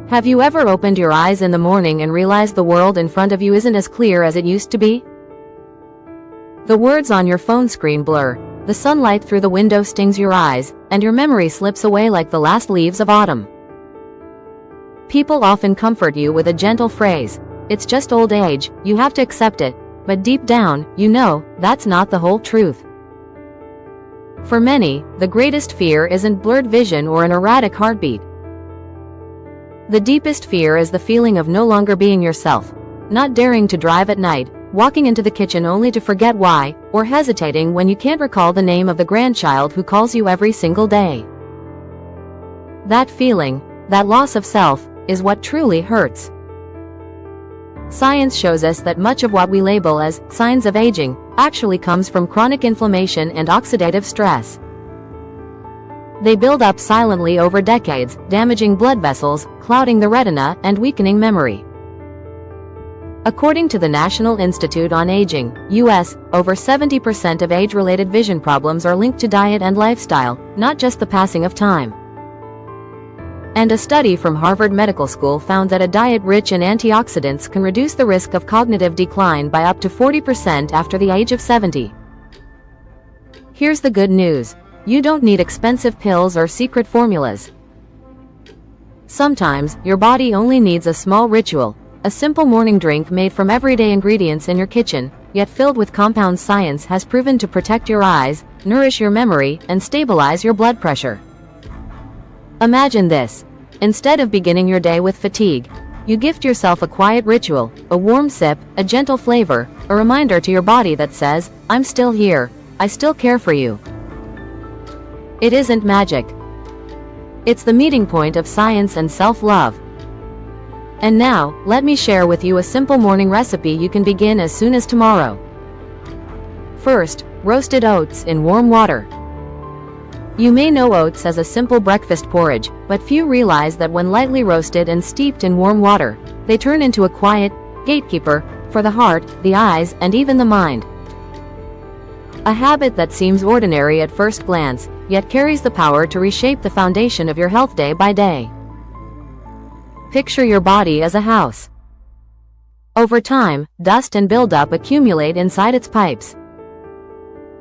Have you ever opened your eyes in the morning and realized the world in front of you isn't as clear as it used to be? The words on your phone screen blur, the sunlight through the window stings your eyes, and your memory slips away like the last leaves of autumn. People often comfort you with a gentle phrase, "It's just old age, you have to accept it," but deep down, you know, that's not the whole truth. For many, the greatest fear isn't blurred vision or an erratic heartbeat. The deepest fear is the feeling of no longer being yourself, not daring to drive at night, walking into the kitchen only to forget why, or hesitating when you can't recall the name of the grandchild who calls you every single day. That feeling, that loss of self, is what truly hurts. Science shows us that much of what we label as signs of aging actually comes from chronic inflammation and oxidative stress. They build up silently over decades, damaging blood vessels, clouding the retina, and weakening memory. According to the National Institute on Aging, U.S., over 70% of age-related vision problems are linked to diet and lifestyle, not just the passing of time. And a study from Harvard Medical School found that a diet rich in antioxidants can reduce the risk of cognitive decline by up to 40% after the age of 70. Here's the good news. You don't need expensive pills or secret formulas. Sometimes, your body only needs a small ritual, a simple morning drink made from everyday ingredients in your kitchen, yet filled with compounds science has proven to protect your eyes, nourish your memory, and stabilize your blood pressure. Imagine this. Instead of beginning your day with fatigue, you gift yourself a quiet ritual, a warm sip, a gentle flavor, a reminder to your body that says, "I'm still here, I still care for you." It isn't magic. It's the meeting point of science and self-love. And now, let me share with you a simple morning recipe you can begin as soon as tomorrow. First, roasted oats in warm water. You may know oats as a simple breakfast porridge, but few realize that when lightly roasted and steeped in warm water, they turn into a quiet gatekeeper for the heart, the eyes, and even the mind. A habit that seems ordinary at first glance, yet carries the power to reshape the foundation of your health day by day. Picture your body as a house. Over time, dust and buildup accumulate inside its pipes.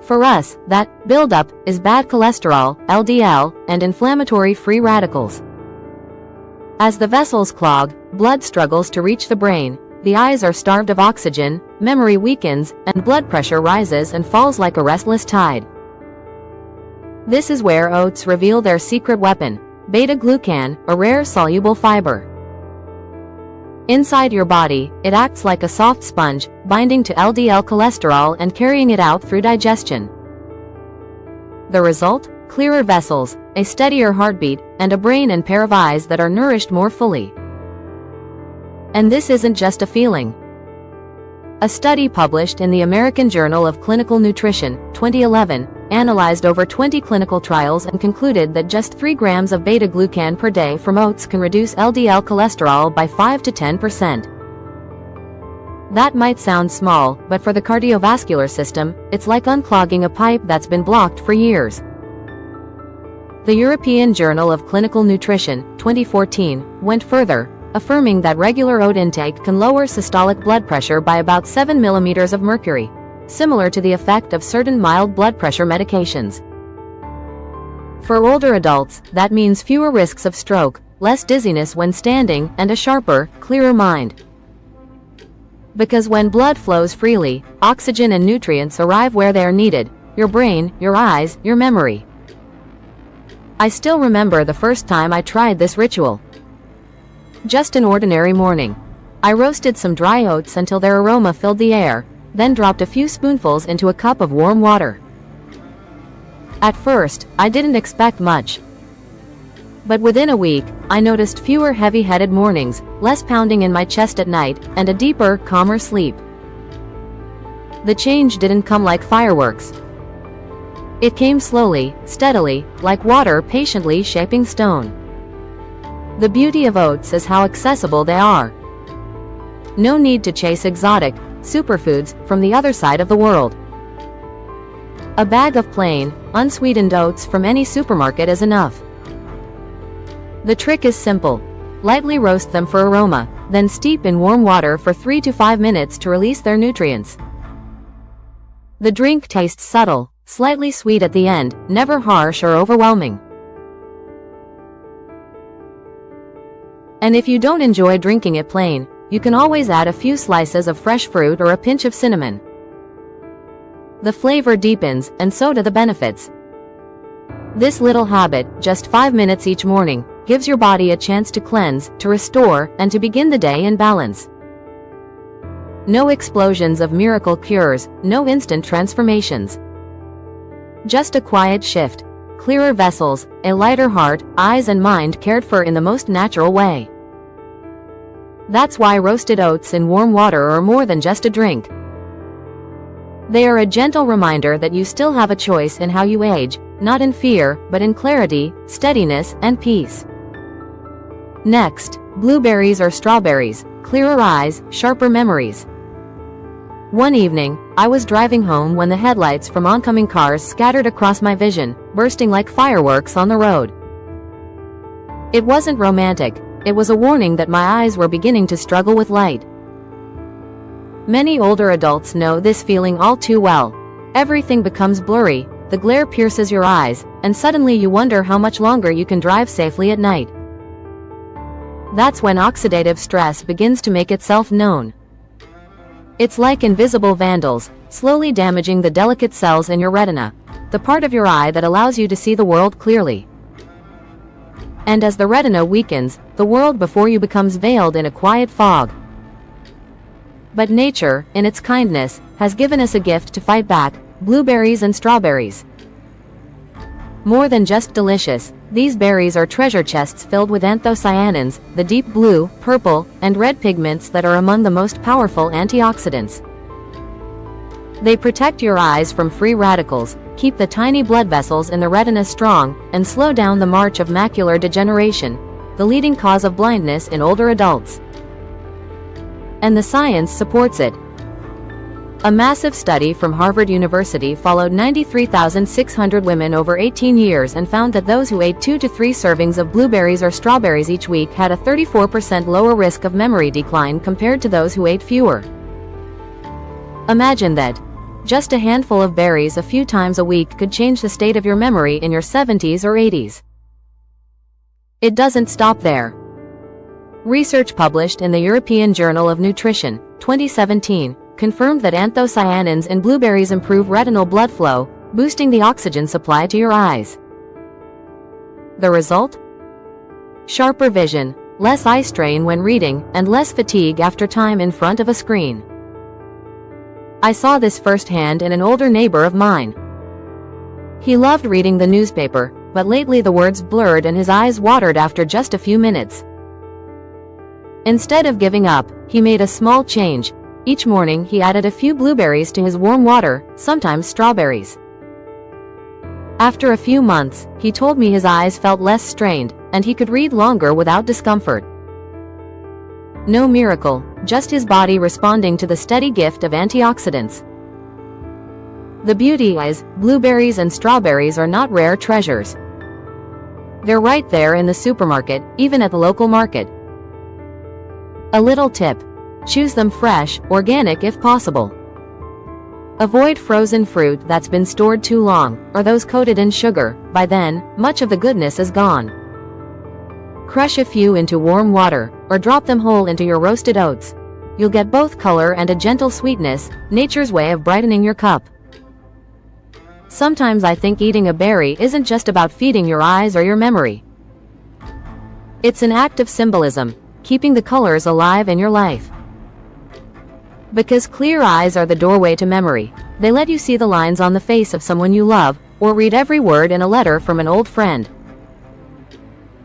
For us, that buildup is bad cholesterol, LDL, and inflammatory free radicals. As the vessels clog, blood struggles to reach the brain, the eyes are starved of oxygen, memory weakens, and blood pressure rises and falls like a restless tide. This is where oats reveal their secret weapon, beta-glucan, a rare soluble fiber. Inside your body, it acts like a soft sponge, binding to LDL cholesterol and carrying it out through digestion. The result? Clearer vessels, a steadier heartbeat, and a brain and pair of eyes that are nourished more fully. And this isn't just a feeling. A study published in the American Journal of Clinical Nutrition, 2011, analyzed over 20 clinical trials and concluded that just 3 grams of beta-glucan per day from oats can reduce LDL cholesterol by 5 to 10%. That might sound small, but for the cardiovascular system, it's like unclogging a pipe that's been blocked for years. The European Journal of Clinical Nutrition, 2014, went further, affirming that regular oat intake can lower systolic blood pressure by about 7 millimeters of mercury, similar to the effect of certain mild blood pressure medications. For older adults, that means fewer risks of stroke, less dizziness when standing, and a sharper, clearer mind. Because when blood flows freely, oxygen and nutrients arrive where they are needed: your brain, your eyes, your memory. I still remember the first time I tried this ritual. Just an ordinary morning. I roasted some dry oats until their aroma filled the air, then dropped a few spoonfuls into a cup of warm water. At first, I didn't expect much. But within a week, I noticed fewer heavy-headed mornings, less pounding in my chest at night, and a deeper, calmer sleep. The change didn't come like fireworks. It came slowly, steadily, like water patiently shaping stone. The beauty of oats is how accessible they are. No need to chase exotic superfoods from the other side of the world. A bag of plain, unsweetened oats from any supermarket is enough. The trick is simple. Lightly roast them for aroma, then steep in warm water for 3 to 5 minutes to release their nutrients. The drink tastes subtle, slightly sweet at the end, never harsh or overwhelming. And if you don't enjoy drinking it plain, you can always add a few slices of fresh fruit or a pinch of cinnamon. The flavor deepens, and so do the benefits. This little habit, just 5 minutes each morning, gives your body a chance to cleanse, to restore, and to begin the day in balance. No explosions of miracle cures, no instant transformations. Just a quiet shift, clearer vessels, a lighter heart, eyes and mind cared for in the most natural way. That's why roasted oats in warm water are more than just a drink. They are a gentle reminder that you still have a choice in how you age, not in fear, but in clarity, steadiness, and peace. Next, blueberries or strawberries, clearer eyes, sharper memories. One evening, I was driving home when the headlights from oncoming cars scattered across my vision, bursting like fireworks on the road. It wasn't romantic, it was a warning that my eyes were beginning to struggle with light. Many older adults know this feeling all too well. Everything becomes blurry, the glare pierces your eyes, and suddenly you wonder how much longer you can drive safely at night. That's when oxidative stress begins to make itself known. It's like invisible vandals, slowly damaging the delicate cells in your retina, the part of your eye that allows you to see the world clearly. And as the retina weakens, the world before you becomes veiled in a quiet fog. But nature, in its kindness, has given us a gift to fight back: blueberries and strawberries. More than just delicious, these berries are treasure chests filled with anthocyanins, the deep blue, purple, and red pigments that are among the most powerful antioxidants. They protect your eyes from free radicals, keep the tiny blood vessels in the retina strong, and slow down the march of macular degeneration, the leading cause of blindness in older adults. And the science supports it. A massive study from Harvard University followed 93,600 women over 18 years and found that those who ate 2 to 3 servings of blueberries or strawberries each week had a 34% lower risk of memory decline compared to those who ate fewer. Imagine that. Just a handful of berries a few times a week could change the state of your memory in your 70s or 80s. It doesn't stop there. Research published in the European Journal of Nutrition, 2017, confirmed that anthocyanins in blueberries improve retinal blood flow, boosting the oxygen supply to your eyes. The result? Sharper vision, less eye strain when reading, and less fatigue after time in front of a screen. I saw this firsthand in an older neighbor of mine. He loved reading the newspaper, but lately the words blurred and his eyes watered after just a few minutes. Instead of giving up, he made a small change. Each morning he added a few blueberries to his warm water, sometimes strawberries. After a few months, he told me his eyes felt less strained, and he could read longer without discomfort. No miracle, just his body responding to the steady gift of antioxidants. The beauty is, blueberries and strawberries are not rare treasures. They're right there in the supermarket, even at the local market. A little tip: choose them fresh, organic if possible. Avoid frozen fruit that's been stored too long, or those coated in sugar. By then, much of the goodness is gone. Crush a few into warm water, or drop them whole into your roasted oats. You'll get both color and a gentle sweetness, nature's way of brightening your cup. Sometimes I think eating a berry isn't just about feeding your eyes or your memory. It's an act of symbolism, keeping the colors alive in your life. Because clear eyes are the doorway to memory. They let you see the lines on the face of someone you love, or read every word in a letter from an old friend.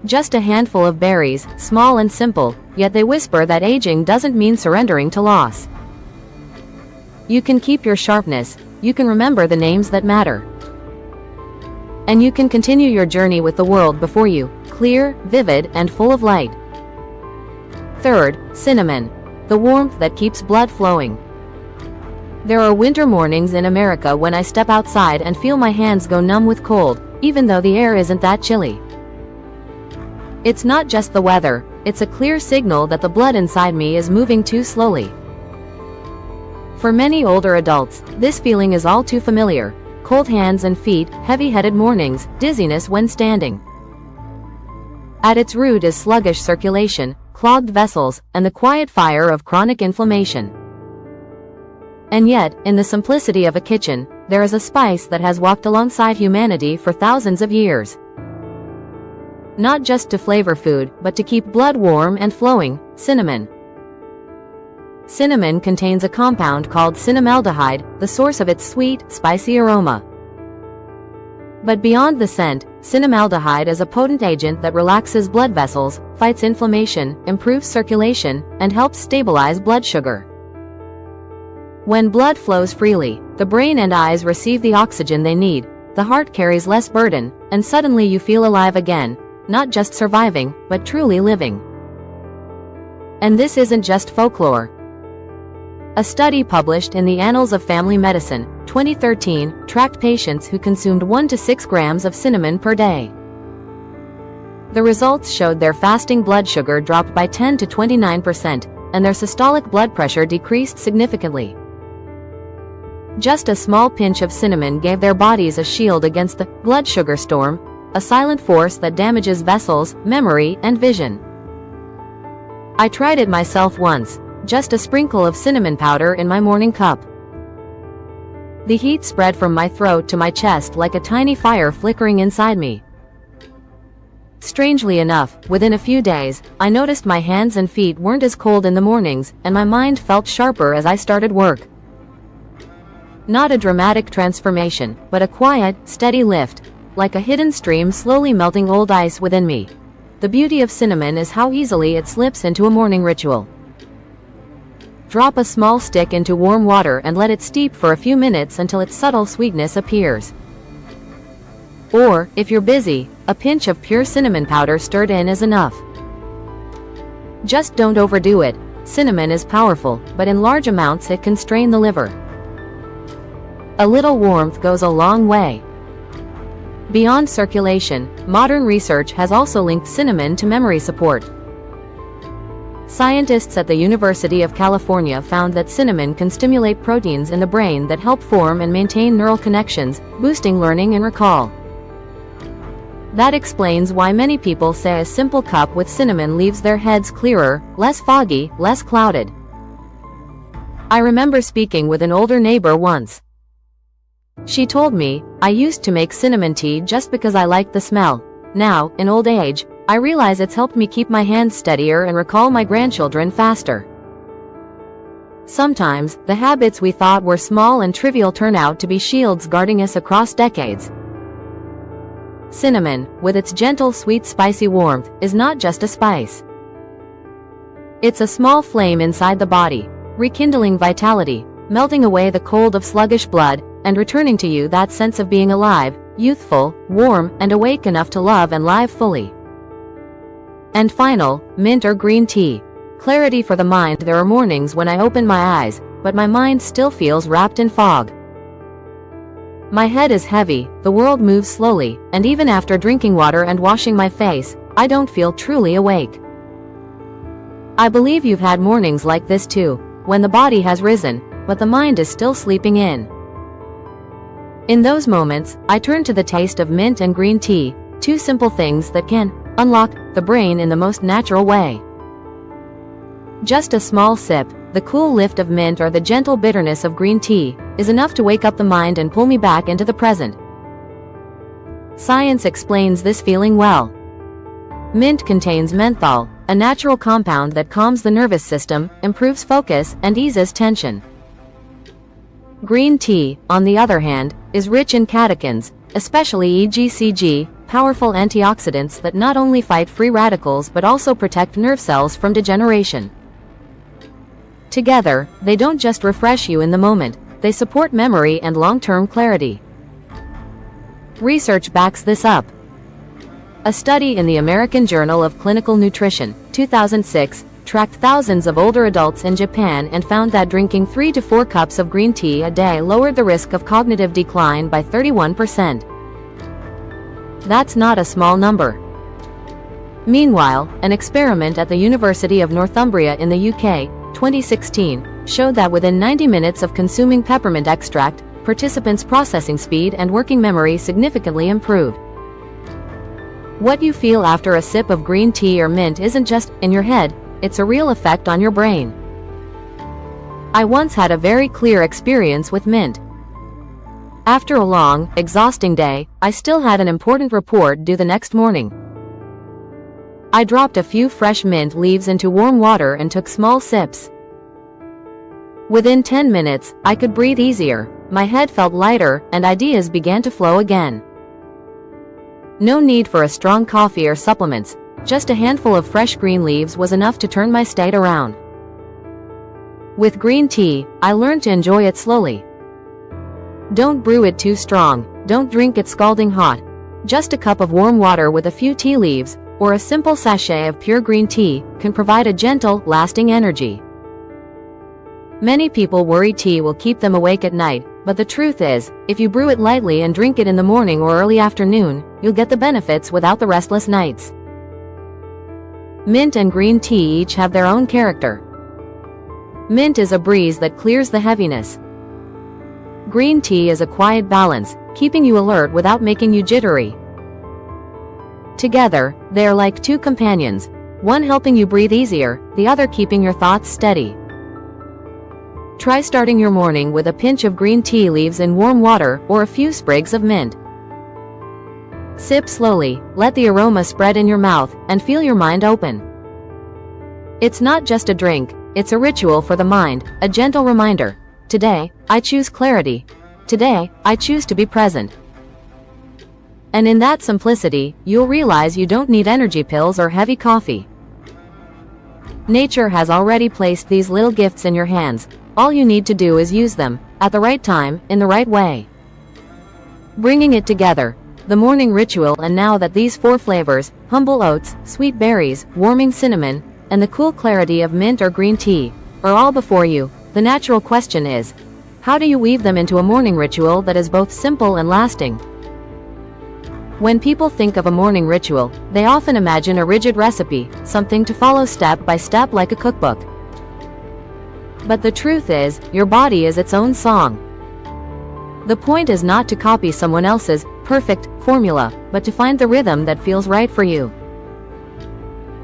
Just a handful of berries, small and simple, yet they whisper that aging doesn't mean surrendering to loss. You can keep your sharpness, you can remember the names that matter. And you can continue your journey with the world before you, clear, vivid, and full of light. Third, cinnamon. The warmth that keeps blood flowing. There are winter mornings in America when I step outside and feel my hands go numb with cold, even though the air isn't that chilly. It's not just the weather, it's a clear signal that the blood inside me is moving too slowly. For many older adults, this feeling is all too familiar: cold hands and feet, heavy-headed mornings, dizziness when standing. At its root is sluggish circulation, clogged vessels, and the quiet fire of chronic inflammation. And yet, in the simplicity of a kitchen, there is a spice that has walked alongside humanity for thousands of years. Not just to flavor food, but to keep blood warm and flowing: cinnamon. Cinnamon contains a compound called cinnamaldehyde, the source of its sweet, spicy aroma. But beyond the scent, cinnamaldehyde is a potent agent that relaxes blood vessels, fights inflammation, improves circulation, and helps stabilize blood sugar. When blood flows freely, the brain and eyes receive the oxygen they need, the heart carries less burden, and suddenly you feel alive again, not just surviving, but truly living. And this isn't just folklore. A study published in the Annals of Family Medicine, 2013, tracked patients who consumed 1 to 6 grams of cinnamon per day. The results showed their fasting blood sugar dropped by 10 to 29%, and their systolic blood pressure decreased significantly. Just a small pinch of cinnamon gave their bodies a shield against the blood sugar storm, a silent force that damages vessels, memory, and vision. I tried it myself once, just a sprinkle of cinnamon powder in my morning cup. The heat spread from my throat to my chest like a tiny fire flickering inside me. Strangely enough, within a few days, I noticed my hands and feet weren't as cold in the mornings, and my mind felt sharper as I started work. Not a dramatic transformation, but a quiet, steady lift, like a hidden stream slowly melting old ice within me. The beauty of cinnamon is how easily it slips into a morning ritual. Drop a small stick into warm water and let it steep for a few minutes until its subtle sweetness appears. Or, if you're busy, a pinch of pure cinnamon powder stirred in is enough. Just don't overdo it. Cinnamon is powerful, but in large amounts it can strain the liver. A little warmth goes a long way. Beyond circulation, modern research has also linked cinnamon to memory support. Scientists at the University of California found that cinnamon can stimulate proteins in the brain that help form and maintain neural connections, boosting learning and recall. That explains why many people say a simple cup with cinnamon leaves their heads clearer, less foggy, less clouded. I remember speaking with an older neighbor once. She told me, "I used to make cinnamon tea just because I liked the smell. Now, in old age, I realize it's helped me keep my hands steadier and recall my grandchildren faster." Sometimes, the habits we thought were small and trivial turn out to be shields guarding us across decades. Cinnamon, with its gentle, sweet, spicy warmth, is not just a spice. It's a small flame inside the body, rekindling vitality, melting away the cold of sluggish blood, and returning to you that sense of being alive, youthful, warm, and awake enough to love and live fully. And final, mint or green tea. Clarity for the mind. There are mornings when I open my eyes, but my mind still feels wrapped in fog. My head is heavy, the world moves slowly, and even after drinking water and washing my face, I don't feel truly awake. I believe you've had mornings like this too, when the body has risen, but the mind is still sleeping in. In those moments, I turn to the taste of mint and green tea, two simple things that can unlock the brain in the most natural way. Just a small sip, the cool lift of mint or the gentle bitterness of green tea, is enough to wake up the mind and pull me back into the present. Science explains this feeling well. Mint contains menthol, a natural compound that calms the nervous system, improves focus, and eases tension. Green tea, on the other hand, is rich in catechins, especially EGCG, powerful antioxidants that not only fight free radicals but also protect nerve cells from degeneration. Together, they don't just refresh you in the moment, they support memory and long-term clarity. Research backs this up. A study in the American Journal of Clinical Nutrition, 2006, tracked thousands of older adults in Japan and found that drinking 3 to 4 cups of green tea a day lowered the risk of cognitive decline by 31%. That's not a small number. Meanwhile, an experiment at the University of Northumbria in the UK, 2016, showed that within 90 minutes of consuming peppermint extract, participants' processing speed and working memory significantly improved. What you feel after a sip of green tea or mint isn't just in your head, it's a real effect on your brain. I once had a very clear experience with mint. After a long, exhausting day, I still had an important report due the next morning. I dropped a few fresh mint leaves into warm water and took small sips. Within 10 minutes, I could breathe easier, my head felt lighter, and ideas began to flow again. No need for a strong coffee or supplements, just a handful of fresh green leaves was enough to turn my state around. With green tea, I learned to enjoy it slowly. Don't brew it too strong, don't drink it scalding hot. Just a cup of warm water with a few tea leaves, or a simple sachet of pure green tea, can provide a gentle, lasting energy. Many people worry tea will keep them awake at night, but the truth is, if you brew it lightly and drink it in the morning or early afternoon, you'll get the benefits without the restless nights. Mint and green tea each have their own character. Mint is a breeze that clears the heaviness. Green tea is a quiet balance, keeping you alert without making you jittery. Together, they are like two companions, one helping you breathe easier, the other keeping your thoughts steady. Try starting your morning with a pinch of green tea leaves in warm water or a few sprigs of mint. Sip slowly, let the aroma spread in your mouth, and feel your mind open. It's not just a drink, it's a ritual for the mind, a gentle reminder. Today, I choose clarity. Today, I choose to be present. And in that simplicity, you'll realize you don't need energy pills or heavy coffee. Nature has already placed these little gifts in your hands. All you need to do is use them, at the right time, in the right way. Bringing it together, the morning ritual, and now that these 4 flavors, humble oats, sweet berries, warming cinnamon, and the cool clarity of mint or green tea, are all before you, the natural question is, how do you weave them into a morning ritual that is both simple and lasting? When people think of a morning ritual, they often imagine a rigid recipe, something to follow step by step like a cookbook. But the truth is, your body is its own song. The point is not to copy someone else's perfect formula, but to find the rhythm that feels right for you.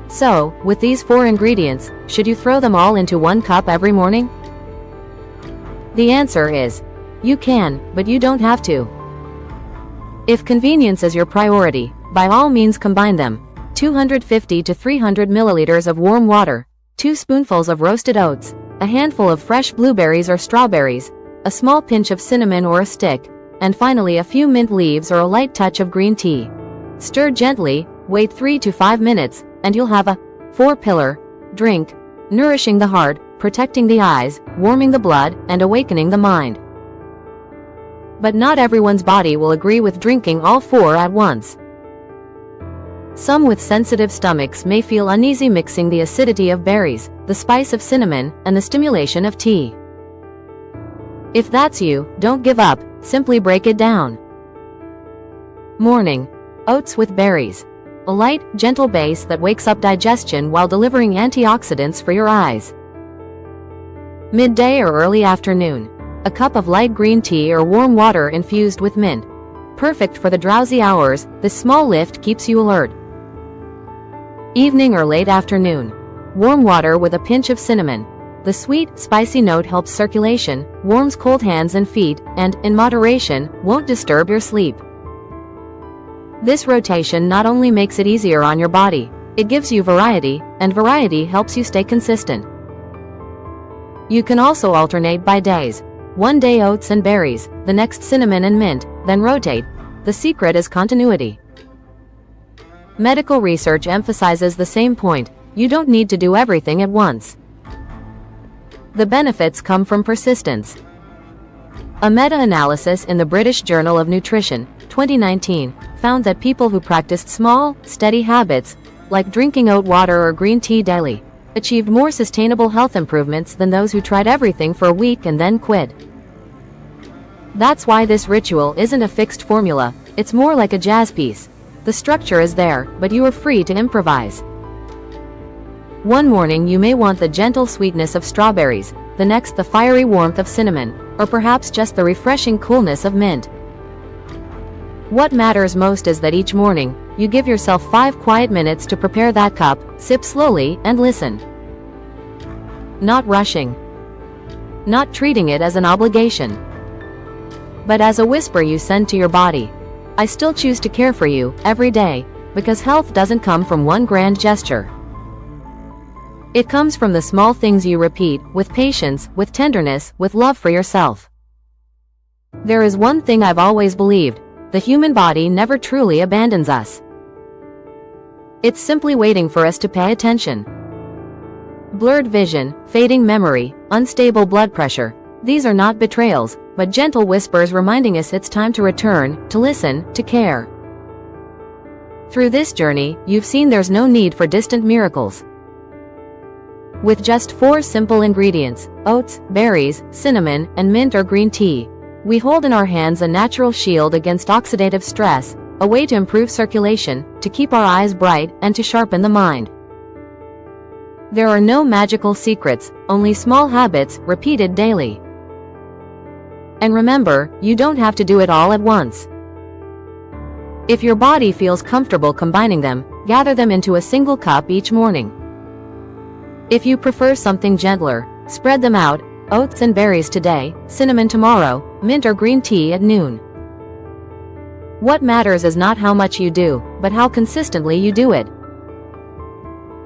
So, with these 4 ingredients, should you throw them all into 1 cup every morning? The answer is, you can, but you don't have to. If convenience is your priority, by all means combine them. 250 to 300 milliliters of warm water, 2 spoonfuls of roasted oats, a handful of fresh blueberries or strawberries, a small pinch of cinnamon or a stick, and finally a few mint leaves or a light touch of green tea. Stir gently, wait 3 to 5 minutes, and you'll have a 4-pillar drink, nourishing the heart, protecting the eyes, warming the blood, and awakening the mind. But not everyone's body will agree with drinking all 4 at once. Some with sensitive stomachs may feel uneasy mixing the acidity of berries, the spice of cinnamon, and the stimulation of tea. If that's you, don't give up, simply break it down. Morning. Oats with berries. A light, gentle base that wakes up digestion while delivering antioxidants for your eyes. Midday or early afternoon. A cup of light green tea or warm water infused with mint. Perfect for the drowsy hours, this small lift keeps you alert. Evening or late afternoon. Warm water with a pinch of cinnamon. The sweet, spicy note helps circulation, warms cold hands and feet, and, in moderation, won't disturb your sleep. This rotation not only makes it easier on your body, it gives you variety, and variety helps you stay consistent. You can also alternate by days. One day oats and berries, the next cinnamon and mint, then rotate. The secret is continuity. Medical research emphasizes the same point: you don't need to do everything at once. The benefits come from persistence. A meta-analysis in the British Journal of Nutrition, 2019, found that people who practiced small, steady habits, like drinking oat water or green tea daily, achieved more sustainable health improvements than those who tried everything for a week and then quit. That's why this ritual isn't a fixed formula, it's more like a jazz piece. The structure is there, but you are free to improvise. One morning you may want the gentle sweetness of strawberries, the next the fiery warmth of cinnamon, or perhaps just the refreshing coolness of mint. What matters most is that each morning, you give yourself 5 quiet minutes to prepare that cup, sip slowly, and listen. Not rushing. Not treating it as an obligation, but as a whisper you send to your body. I still choose to care for you, every day, because health doesn't come from one grand gesture. It comes from the small things you repeat, with patience, with tenderness, with love for yourself. There is one thing I've always believed: the human body never truly abandons us. It's simply waiting for us to pay attention. Blurred vision, fading memory, unstable blood pressure, these are not betrayals, but gentle whispers reminding us it's time to return, to listen, to care. Through this journey, you've seen there's no need for distant miracles. With just 4 simple ingredients, oats, berries, cinnamon, and mint or green tea, we hold in our hands a natural shield against oxidative stress, a way to improve circulation, to keep our eyes bright, and to sharpen the mind. There are no magical secrets, only small habits, repeated daily. And remember, you don't have to do it all at once. If your body feels comfortable combining them, gather them into a single cup each morning. If you prefer something gentler, spread them out: oats and berries today, cinnamon tomorrow, mint or green tea at noon. What matters is not how much you do, but how consistently you do it.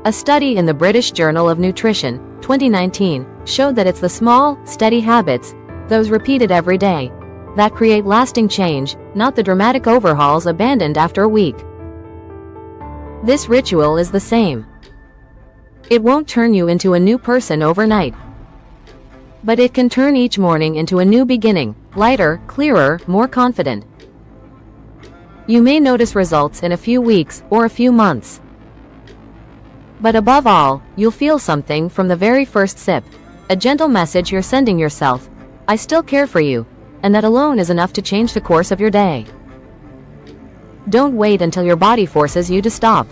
A study in the British Journal of Nutrition, 2019, showed that it's the small, steady habits, those repeated every day, that create lasting change, not the dramatic overhauls abandoned after a week. This ritual is the same. It won't turn you into a new person overnight, but it can turn each morning into a new beginning, lighter, clearer, more confident. You may notice results in a few weeks or a few months, but above all, you'll feel something from the very first sip, a gentle message you're sending yourself: I still care for you, and that alone is enough to change the course of your day. Don't wait until your body forces you to stop.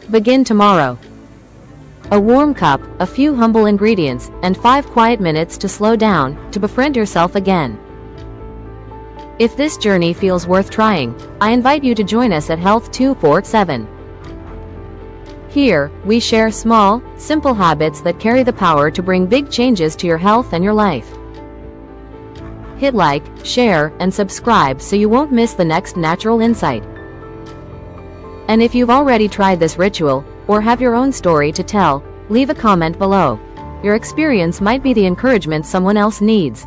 Begin tomorrow. A warm cup, a few humble ingredients, and 5 quiet minutes to slow down, to befriend yourself again. If this journey feels worth trying, I invite you to join us at Health 247. Here, we share small, simple habits that carry the power to bring big changes to your health and your life. Hit like, share, and subscribe so you won't miss the next natural insight. And if you've already tried this ritual, or have your own story to tell, leave a comment below. Your experience might be the encouragement someone else needs.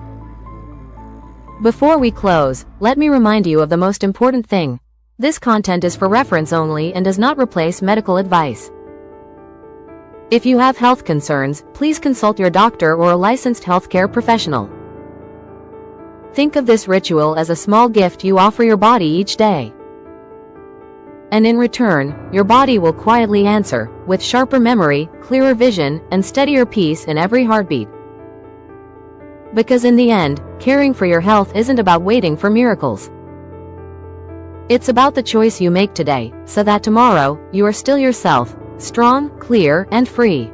Before we close, let me remind you of the most important thing. This content is for reference only and does not replace medical advice. If you have health concerns, please consult your doctor or a licensed healthcare professional. Think of this ritual as a small gift you offer your body each day. And in return, your body will quietly answer, with sharper memory, clearer vision, and steadier peace in every heartbeat. Because in the end, caring for your health isn't about waiting for miracles. It's about the choice you make today, so that tomorrow, you are still yourself, strong, clear, and free.